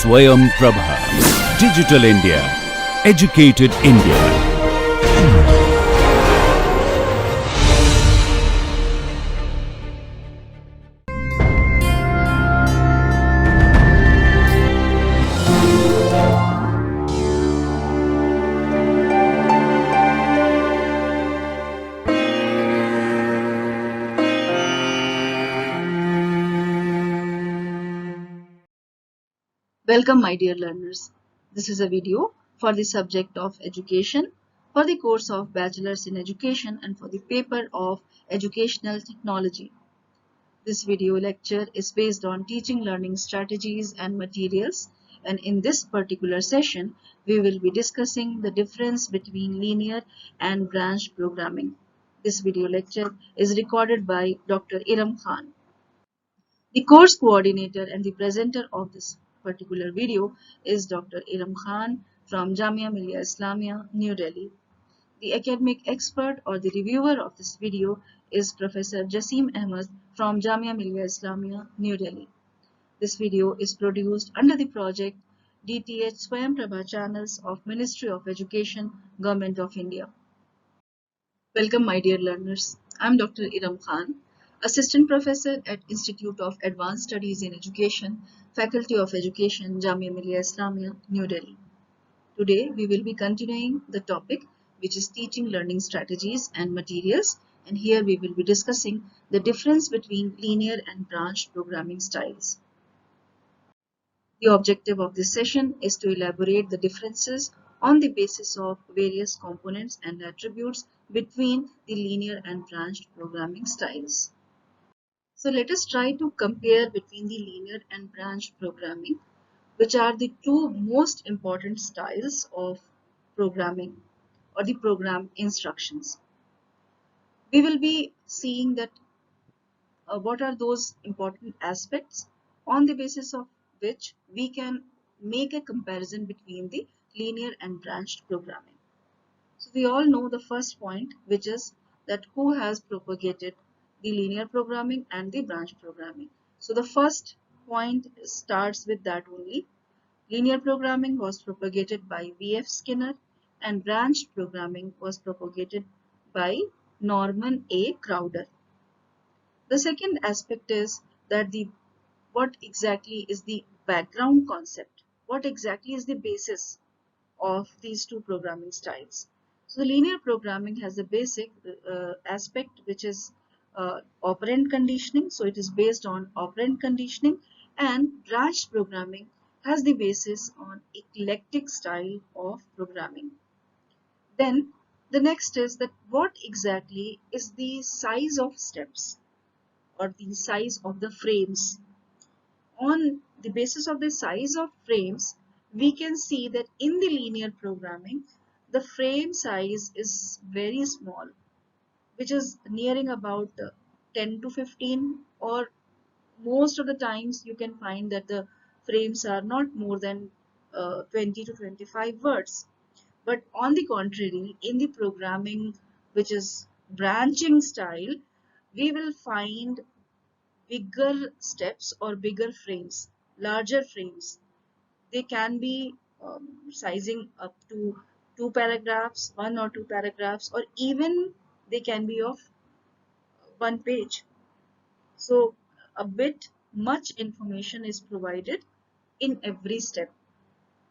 Swayam Prabha. Digital India. Educated India. Welcome, my dear learners. This is a video for the subject of education, for the course of Bachelor's in Education and for the paper of Educational Technology. This video lecture is based on teaching learning strategies and materials, and in this particular session, we will be discussing the difference between linear and branch programming. This video lecture is recorded by Dr. Iram Khan. The course coordinator and the presenter of this particular video is Dr. Iram Khan from Jamia Millia Islamia, New Delhi. The academic expert or the reviewer of this video is Professor Jasim Ahmed from Jamia Millia Islamia, New Delhi. This video is produced under the project DTH Swayam Prabha Channels of Ministry of Education, Government of India. Welcome, my dear learners. I am Dr. Iram Khan, Assistant Professor at Institute of Advanced Studies in Education, Faculty of Education, Jamia Millia Islamia, New Delhi. Today, we will be continuing the topic which is teaching learning strategies and materials, and here we will be discussing the difference between linear and branch programming styles. The objective of this session is to elaborate the differences on the basis of various components and attributes between the linear and branched programming styles. So let us try to compare between the linear and branched programming, which are the two most important styles of programming or the program instructions. We will be seeing that what are those important aspects on the basis of which we can make a comparison between the linear and branched programming. So we all know the first point, which is that who has propagated the linear programming and the branch programming. So the first point starts with that only. Linear programming was propagated by V.F. Skinner and branch programming was propagated by Norman A. Crowder. The second aspect is that what exactly is the background concept? What exactly is the basis of these two programming styles? So the linear programming has a basic aspect which is operand conditioning. So it is based on operand conditioning, and branch programming has the basis on eclectic style of programming. Then the next is that what exactly is the size of steps or the size of the frames. On the basis of the size of frames, we can see that in the linear programming, the frame size is very small, which is nearing about 10 to 15, or most of the times you can find that the frames are not more than 20 to 25 words. But on the contrary, in the programming which is branching style, we will find bigger steps or bigger frames, larger frames. They can be sizing up to 2 paragraphs, 1 or 2 paragraphs, or even they can be of 1 page. So a bit much information is provided in every step,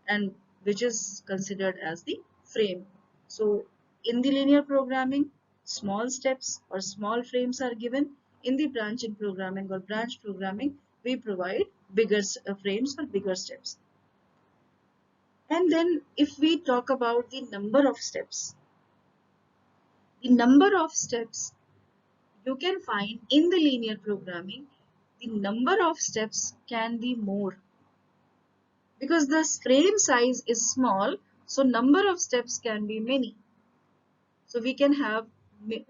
and which is considered as the frame. So in the linear programming, small steps or small frames are given. In the branching programming or branch programming, we provide bigger frames for bigger steps. And then if we talk about the number of steps, you can find in the linear programming, the number of steps can be more because the frame size is small, so number of steps can be many. So we can have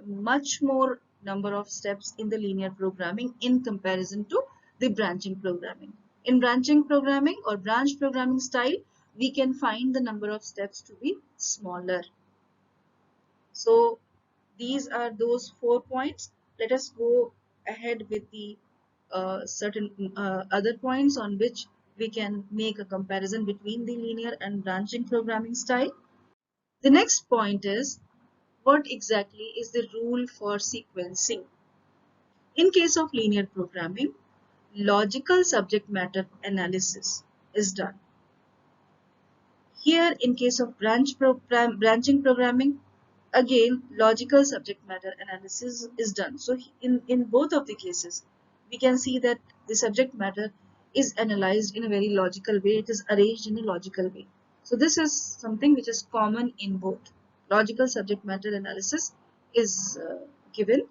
much more number of steps in the linear programming in comparison to the branching programming. In branching programming or branch programming style, we can find the number of steps to be smaller. So these are those 4 points. Let us go ahead with the certain other points on which we can make a comparison between the linear and branching programming style. The next point is, what exactly is the rule for sequencing? In case of linear programming, logical subject matter analysis is done. Here, in case of branching programming, again, logical subject matter analysis is done. So in both of the cases, we can see that the subject matter is analyzed in a very logical way. It is arranged in a logical way. So this is something which is common in both. Logical subject matter analysis is given.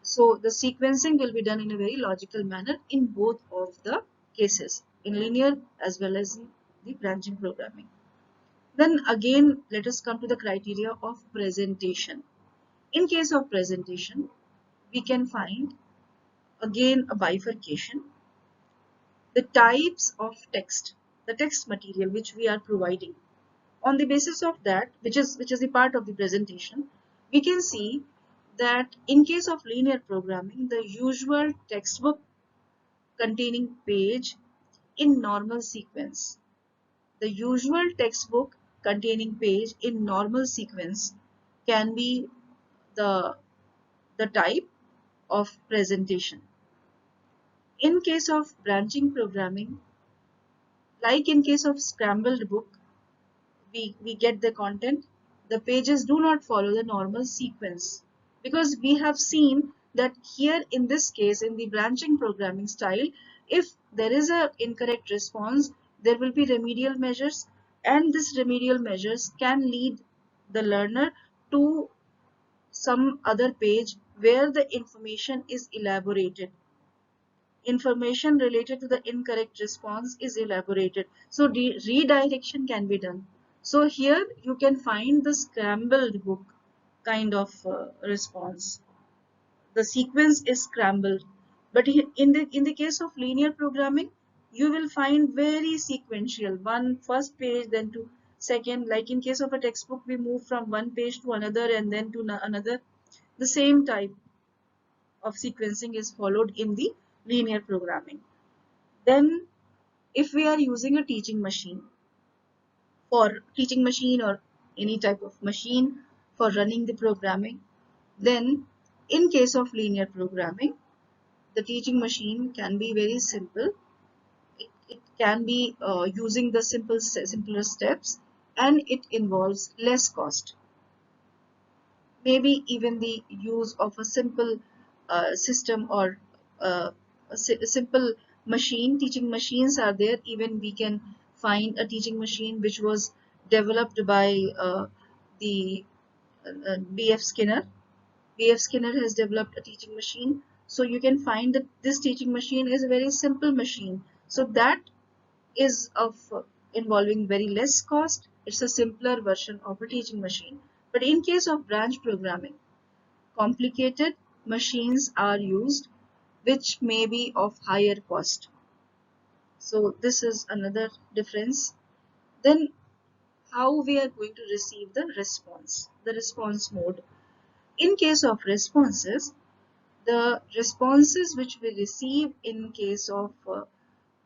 So the sequencing will be done in a very logical manner in both of the cases, in linear as well as in the branching programming. Then again, let us come to the criteria of presentation. In case of presentation, we can find again a bifurcation. The types of text, the text material which we are providing. On the basis of that, which is the part of the presentation, we can see that in case of linear programming, the usual textbook containing page in normal sequence. The usual textbook containing page in normal sequence can be the, the type of presentation. In case of branching programming, like in case of scrambled book, we get the content. The pages do not follow the normal sequence, because we have seen that here in this case, in the branching programming style, if there is a incorrect response, there will be remedial measures, and this remedial measures can lead the learner to some other page where the information is elaborated. Information related to the incorrect response is elaborated. So redirection can be done. So here you can find the scrambled book kind of response. The sequence is scrambled. But in the case of linear programming, you will find very sequential. One first page, then to second. Like in case of a textbook, we move from one page to another and then to another. The same type of sequencing is followed in the linear programming. Then if we are using a teaching machine or any type of machine for running the programming, then in case of linear programming, the teaching machine can be very simple. It can be using the simpler steps, and it involves less cost. Maybe even the use of a simple system or a simple machine. Teaching machines are there. Even we can find a teaching machine which was developed by the B.F. Skinner. B.F. Skinner has developed a teaching machine. So you can find that this teaching machine is a very simple machine. So that is of involving very less cost. It's a simpler version of a teaching machine. But in case of branch programming, complicated machines are used which may be of higher cost. So this is another difference. Then how we are going to receive the response mode. In case of responses, the responses which we receive in case of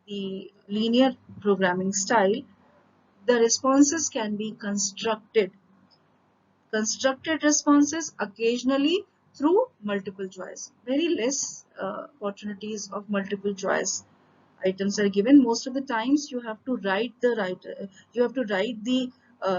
the linear programming style, the responses can be constructed responses occasionally through multiple choice. Very less opportunities of multiple choice items are given. Most of the times you have to write the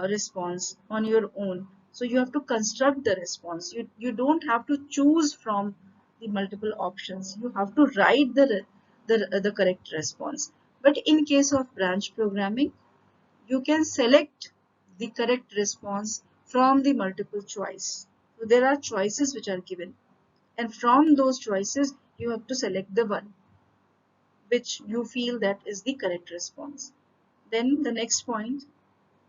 response on your own. So you have to construct the response. You don't have to choose from the multiple options. You have to write the correct response. But in case of branch programming, you can select the correct response from the multiple choice. So there are choices which are given, and from those choices you have to select the one which you feel that is the correct response. Then the next point,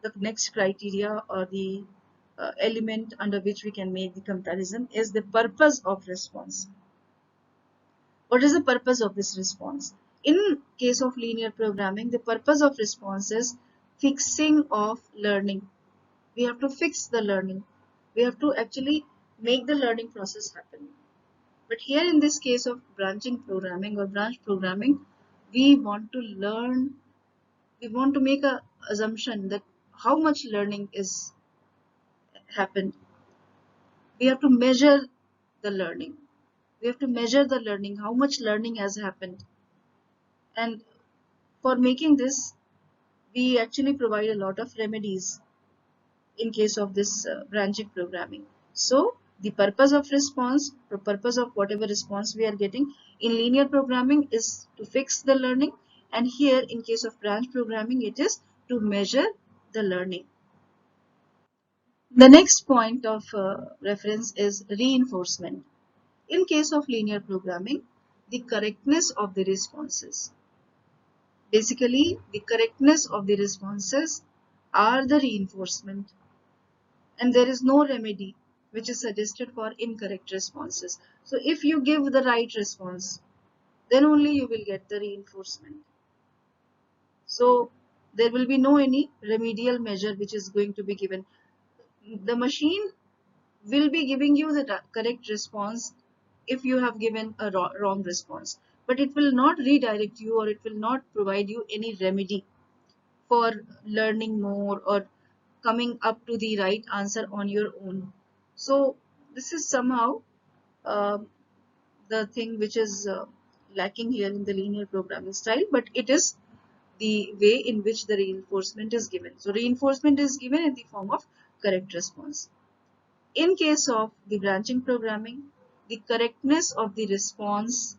the next criteria or the element under which we can make the comparison is the purpose of response. What is the purpose of this response? In case of linear programming, the purpose of response is fixing of learning. We have to fix the learning. We have to actually make the learning process happen. But here in this case of branching programming or branch programming, we want to learn we want to make a assumption that how much learning is happened. We have to measure the learning. We have to measure the learning, how much learning has happened. And for making this, we actually provide a lot of remedies in case of this branching programming. So the purpose of response, the purpose of whatever response we are getting in linear programming is to fix the learning, and here in case of branch programming it is to measure the learning. The next point of reference is reinforcement. In case of linear programming, the correctness of the responses. Basically, the correctness of the responses are the reinforcement, and there is no remedy which is suggested for incorrect responses. So if you give the right response, then only you will get the reinforcement. So there will be no any remedial measure which is going to be given. The machine will be giving you the correct response if you have given a wrong response, but it will not redirect you, or it will not provide you any remedy for learning more or coming up to the right answer on your own. So this is somehow uh, the thing which is lacking here in the linear programming style, but it is the way in which the reinforcement is given. So reinforcement is given in the form of correct response. In case of the branching programming, the correctness of the response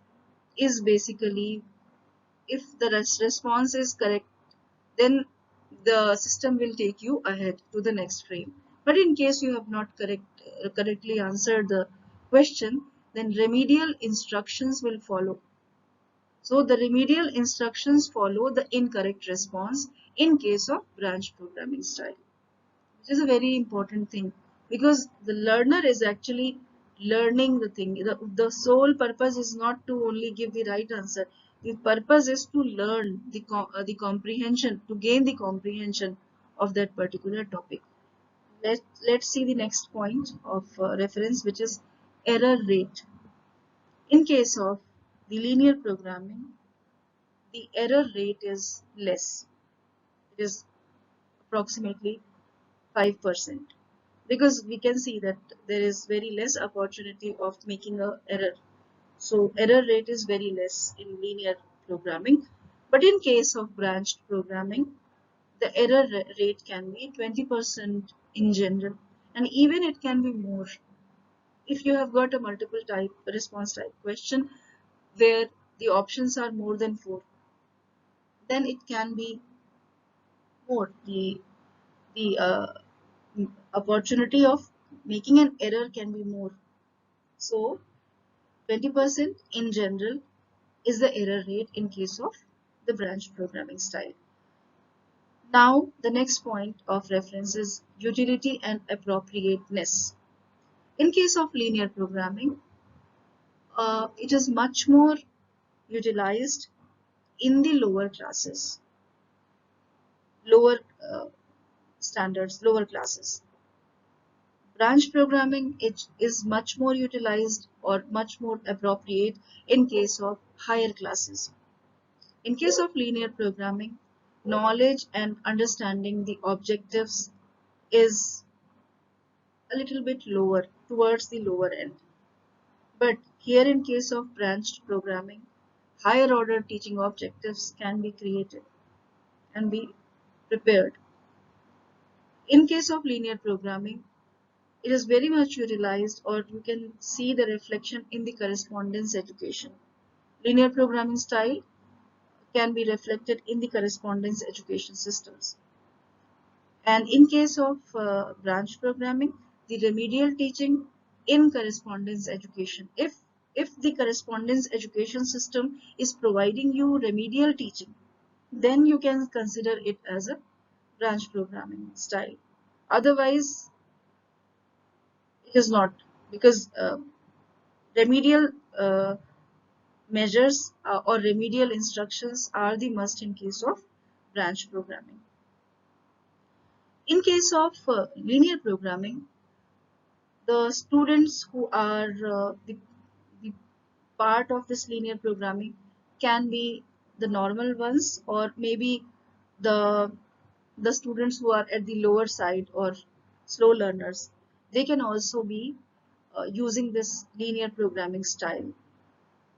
is basically, if the response is correct, then the system will take you ahead to the next frame. But in case you have not correctly answered the question, then remedial instructions will follow. So the remedial instructions follow the incorrect response in case of branch programming style, which is a very important thing, because the learner is actually learning the thing. The sole purpose is not to only give the right answer. The purpose is to learn the comprehension, to gain the comprehension of that particular topic. Let's see the next point of reference, which is error rate. In case of the linear programming, the error rate is less. It is approximately 5%, because we can see that there is very less opportunity of making a error. So error rate is very less in linear programming. But in case of branched programming, the error rate can be 20% in general, and even it can be more. If you have got a multiple type response type question where the options are more than 4, then it can be more. The opportunity of making an error can be more. So 20% in general is the error rate in case of the branch programming style. Now the next point of reference is utility and appropriateness. In case of linear programming, it is much more utilized in the lower classes, lower standards, lower classes. Branch programming is much more utilized or much more appropriate in case of higher classes. In case of linear programming, knowledge and understanding the objectives is a little bit lower, towards the lower end. But here in case of branched programming, higher order teaching objectives can be created and be prepared. In case of linear programming, it is very much utilized, or you can see the reflection in the correspondence education. Linear programming style can be reflected in the correspondence education systems. And in case of branch programming, the remedial teaching in correspondence education. If the correspondence education system is providing you remedial teaching, then you can consider it as a branch programming style. Otherwise, it is not, because remedial measures or remedial instructions are the must in case of branch programming. In case of linear programming, the students who are the part of this linear programming can be the normal ones, or maybe the the students who are at the lower side or slow learners, they can also be using this linear programming style.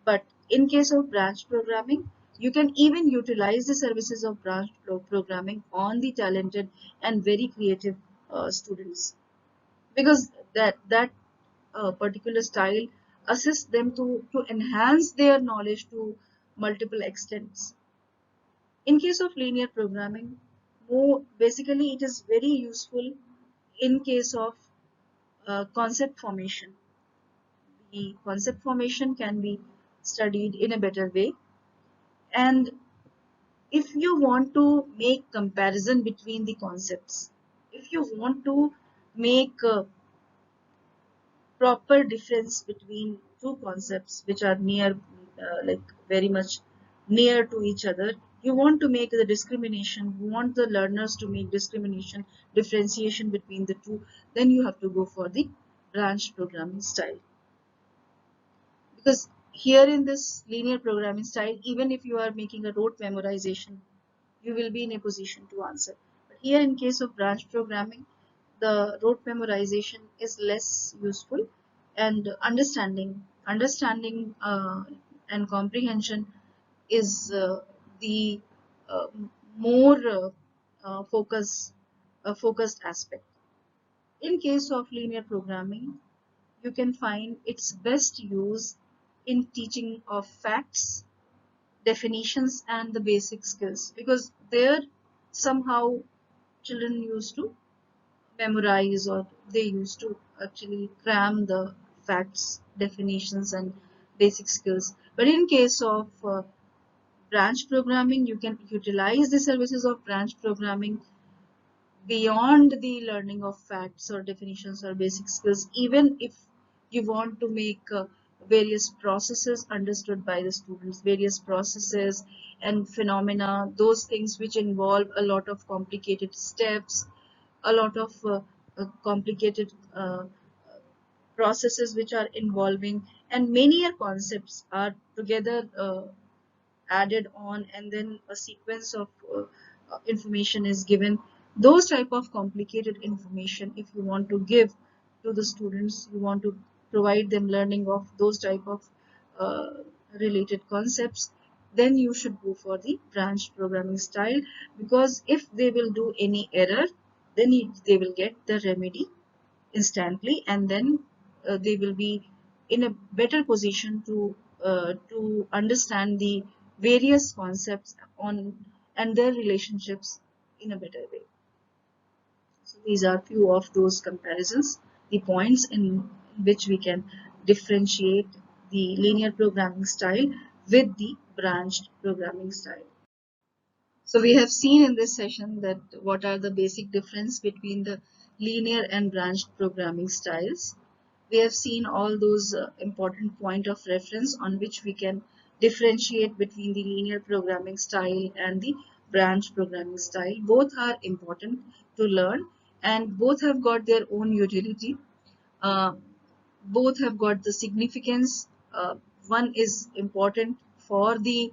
But in case of branch programming, you can even utilize the services of branch programming on the talented and very creative students, because that particular style assists them to enhance their knowledge to multiple extents. In case of linear programming, more basically it is very useful in case of concept formation. The concept formation can be studied in a better way, and if you want to make comparison between the concepts, if you want to make a proper difference between two concepts which are near, like very much near to each other, you want to make the discrimination, you want the learners to make discrimination, differentiation between the two, then you have to go for the branch programming style. Because here in this linear programming style, even if you are making a rote memorization, you will be in a position to answer. But here in case of branch programming, the rote memorization is less useful, and understanding and comprehension is the uh, more focused aspect. In case of linear programming, you can find its best use in teaching of facts, definitions, and the basic skills, because there somehow children used to memorize, or they used to actually cram the facts, definitions, and basic skills. But in case of branch programming, you can utilize the services of branch programming beyond the learning of facts or definitions or basic skills. Even if you want to make various processes understood by the students, various processes and phenomena, those things which involve a lot of complicated steps, a lot of complicated processes which are involving, and many concepts are together added on, and then a sequence of information is given. Those type of complicated information, if you want to give to the students, you want to provide them learning of those type of uh, related concepts, then you should go for the branch programming style, because if they will do any error, then they will get the remedy instantly, and then they will be in a better position to understand the various concepts on and their relationships in a better way. So these are few of those comparisons, the points in which we can differentiate the linear programming style with the branched programming style. So we have seen in this session that what are the basic difference between the linear and branched programming styles. We have seen all those important point of reference on which we can differentiate between the linear programming style and the branch programming style. Both are important to learn, and both have got their own utility. Uh, both have got the significance. One is important for the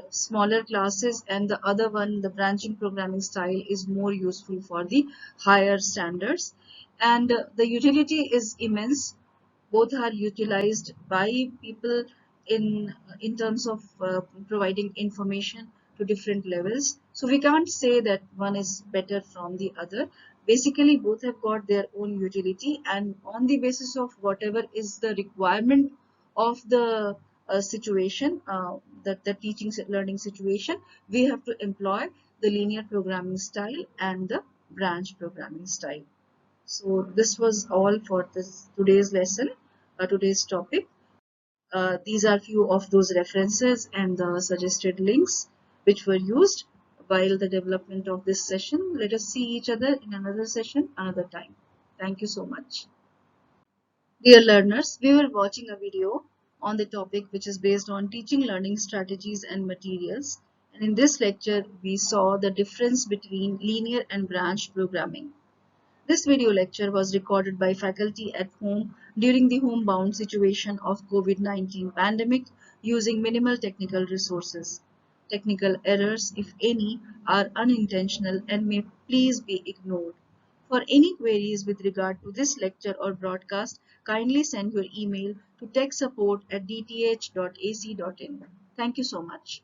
smaller classes, and the other one, the branching programming style, is more useful for the higher standards. And the utility is immense. Both are utilized by people in terms of providing information to different levels. So we can't say that one is better from the other. Basically, both have got their own utility, and on the basis of whatever is the requirement of the situation, the teaching learning situation, we have to employ the linear programming style and the branch programming style. So this was all for this today's lesson, today's topic. These are few of those references and the suggested links which were used while the development of this session. Let us see each other in another session another time. Thank you so much. Dear learners, we were watching a video on the topic which is based on teaching learning strategies and materials. And in this lecture, we saw the difference between linear and branch programming. This video lecture was recorded by faculty at home during the homebound situation of COVID-19 pandemic using minimal technical resources. Technical errors, if any, are unintentional and may please be ignored. For any queries with regard to this lecture or broadcast, kindly send your email to techsupport@dth.ac.in. Thank you so much.